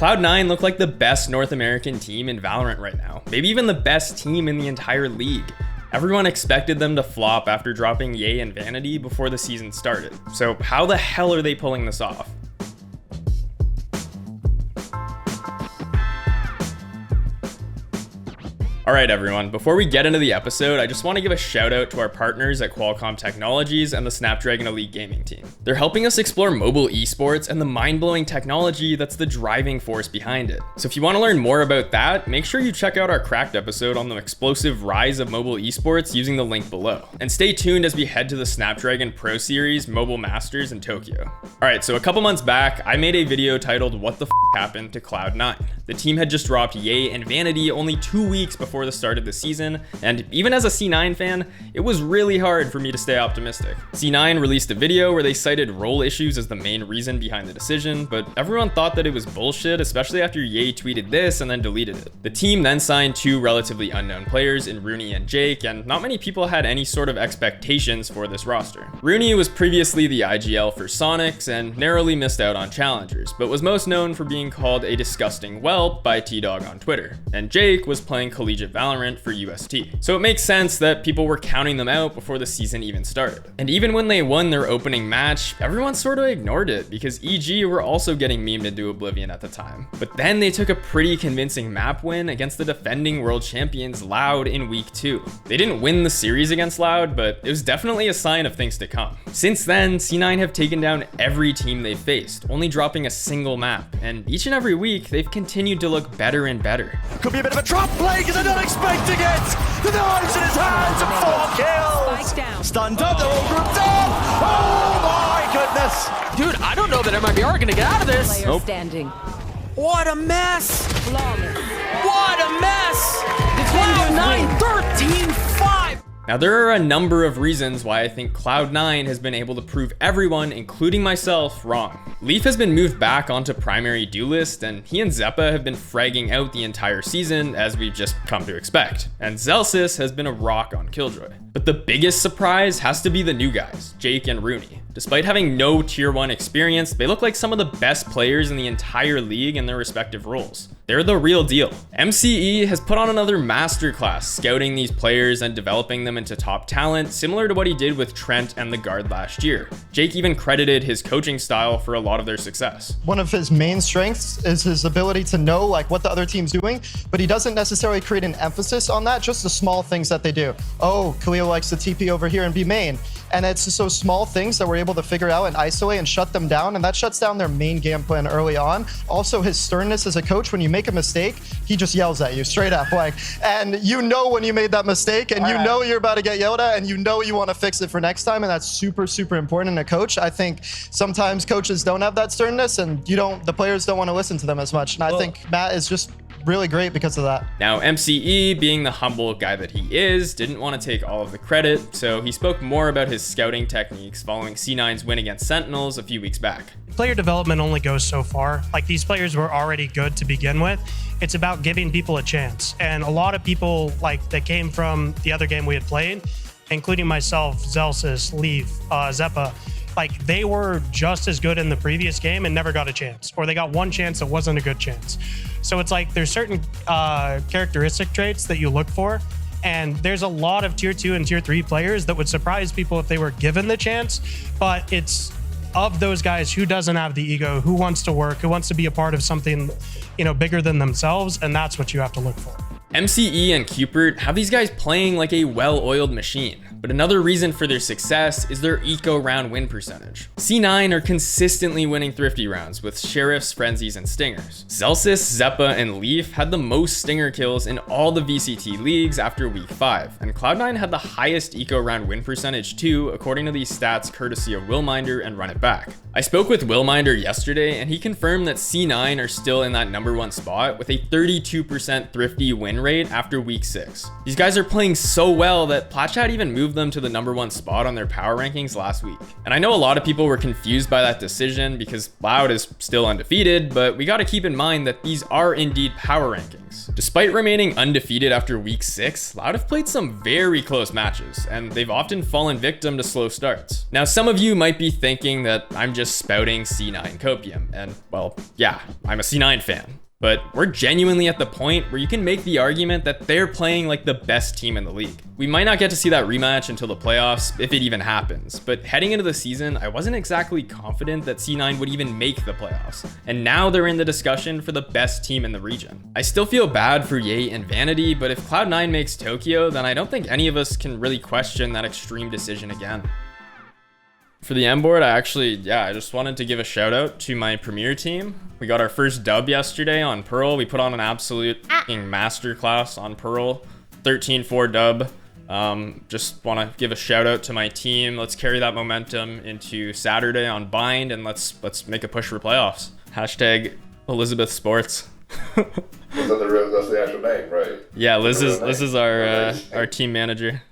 Cloud9 look like the best North American team in Valorant right now, maybe even the best team in the entire league. Everyone expected them to flop after dropping Ye and Vanity before the season started. So how the hell are they pulling this off? Alright everyone, before we get into the episode, I just want to give a shout out to our partners at Qualcomm Technologies and the Snapdragon Elite Gaming team. They're helping us explore mobile esports and the mind-blowing technology that's the driving force behind it. So if you want to learn more about that, make sure you check out our Cracked episode on the explosive rise of mobile esports using the link below. And stay tuned as we head to the Snapdragon Pro Series Mobile Masters in Tokyo. Alright, so a couple months back, I made a video titled What the F Happened to Cloud9. The team had just dropped Ye and Vanity only 2 weeks before the start of the season, and even as a C9 fan, it was really hard for me to stay optimistic. C9 released a video where they cited role issues as the main reason behind the decision, but everyone thought that it was bullshit, especially after Ye tweeted this and then deleted it. The team then signed two relatively unknown players in Rooney and Jake, and not many people had any sort of expectations for this roster. Rooney was previously the IGL for Sonics and narrowly missed out on challengers, but was most known for being called a disgusting whelp by T-Dog on Twitter. And Jake was playing collegiate Valorant for UST. So it makes sense that people were counting them out before the season even started. And even when they won their opening match, everyone sort of ignored it because EG were also getting memed into oblivion at the time. But then they took a pretty convincing map win against the defending world champions Loud in week 2. They didn't win the series against Loud, but it was definitely a sign of things to come. Since then, C9 have taken down every team they've faced, only dropping a single map. And each and every week, they've continued to look better and better. Could be a bit of a trap play because they're not expecting it. The knives in his hands and 4 kills. Spike down. Stunned up, they're all grouped up. Oh my goodness. Dude, I don't know that MIBR are gonna get out of this. Player Nope. standing. What a mess. Flawless. What a mess. Cloud9 13-5. Now, there are a number of reasons why I think Cloud9 has been able to prove everyone, including myself, wrong. Leaf has been moved back onto primary duelist, and he and Zeppa have been fragging out the entire season, as we've just come to expect. And Zelsis has been a rock on Killjoy. But the biggest surprise has to be the new guys, Jake and Rooney. Despite having no tier 1 experience, they look like some of the best players in the entire league in their respective roles. They're the real deal. MCE has put on another masterclass scouting these players and developing them into top talent, similar to what he did with Trent and the guard last year. Jake even credited his coaching style for a lot of their success. One of his main strengths is his ability to know what the other team's doing, but he doesn't necessarily create an emphasis on that, just the small things that they do. Oh, Khalil likes to TP over here and be main. And it's just those small things that we're able to figure out and isolate and shut them down, and that shuts down their main game plan early on. Also, his sternness as a coach, when you make a mistake, he just yells at you straight up, and you know when you made that mistake, and you know you're about to get yelled at, and you know you want to fix it for next time, and that's super, super important in a coach. I think sometimes coaches don't have that sternness, and the players don't want to listen to them as much, and I think Matt is just really great because of that. Now, MCE, being the humble guy that he is, didn't want to take all of the credit, so he spoke more about his scouting techniques following C9's win against Sentinels a few weeks back. Player development only goes so far. These players were already good to begin with. It's about giving people a chance. And a lot of people that came from the other game we had played, including myself, Zelsis, Leaf, Zeppa, they were just as good in the previous game and never got a chance, or they got one chance that wasn't a good chance. So it's there's certain characteristic traits that you look for, and there's a lot of tier 2 and tier 3 players that would surprise people if they were given the chance, but it's of those guys who doesn't have the ego, who wants to work, who wants to be a part of something, bigger than themselves, and that's what you have to look for. MCE and Cupert have these guys playing like a well-oiled machine, but another reason for their success is their eco round win percentage. C9 are consistently winning thrifty rounds with Sheriffs, Frenzies, and Stingers. Zelsis, Zeppa, and Leaf had the most Stinger kills in all the VCT leagues after week 5, and Cloud9 had the highest eco round win percentage too, according to these stats courtesy of Willminder and Run It Back. I spoke with Willminder yesterday, and he confirmed that C9 are still in that #1 spot with a 32% thrifty win rate after week 6. These guys are playing so well that Platchat even moved them to the #1 spot on their power rankings last week. And I know a lot of people were confused by that decision because Loud is still undefeated, but we gotta keep in mind that these are indeed power rankings. Despite remaining undefeated after week 6, Loud have played some very close matches, and they've often fallen victim to slow starts. Now, some of you might be thinking that I'm just spouting C9 copium, and well, yeah, I'm a C9 fan. But we're genuinely at the point where you can make the argument that they're playing like the best team in the league. We might not get to see that rematch until the playoffs, if it even happens, but heading into the season, I wasn't exactly confident that C9 would even make the playoffs, and now they're in the discussion for the best team in the region. I still feel bad for Ye and Vanity, but if Cloud9 makes Tokyo, then I don't think any of us can really question that extreme decision again. For the M board, I just wanted to give a shout out to my Premier team. We got our first dub yesterday on Pearl. We put on an absolute masterclass on Pearl, 13-4 dub. Just want to give a shout out to my team. Let's carry that momentum into Saturday on Bind, and let's make a push for playoffs. Hashtag Elizabeth Sports. That's the actual name, right? Yeah, Liz is our team manager.